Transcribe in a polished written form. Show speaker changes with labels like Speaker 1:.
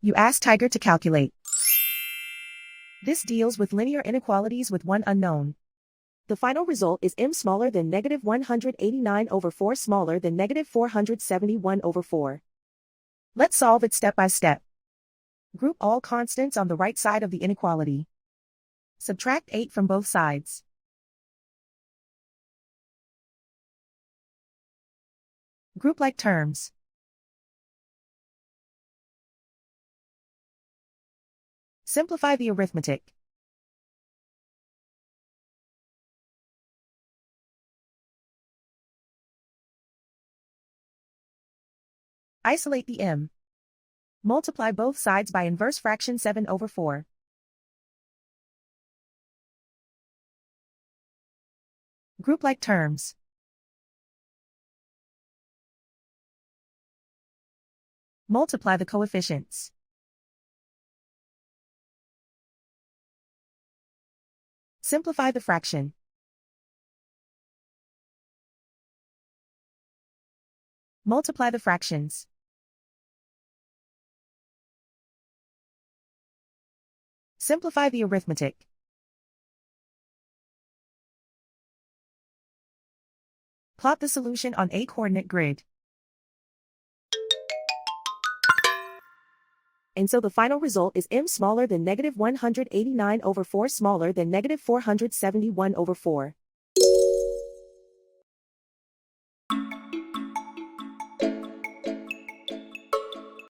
Speaker 1: You ask Tiger to calculate. This deals with linear inequalities with one unknown. The final result is m smaller than negative 189 over 4 smaller than negative 471 over 4. Let's solve it step by step. Group all constants on the right side of the inequality. Subtract 8 from both sides. Group like terms. Simplify the arithmetic. Isolate the m. Multiply both sides by inverse fraction 7 over 4. Group like terms. Multiply the coefficients. Simplify the fraction. Multiply the fractions. Simplify the arithmetic. Plot the solution on a coordinate grid. And so the final result is m smaller than negative 189 over 4 smaller than negative 471 over 4.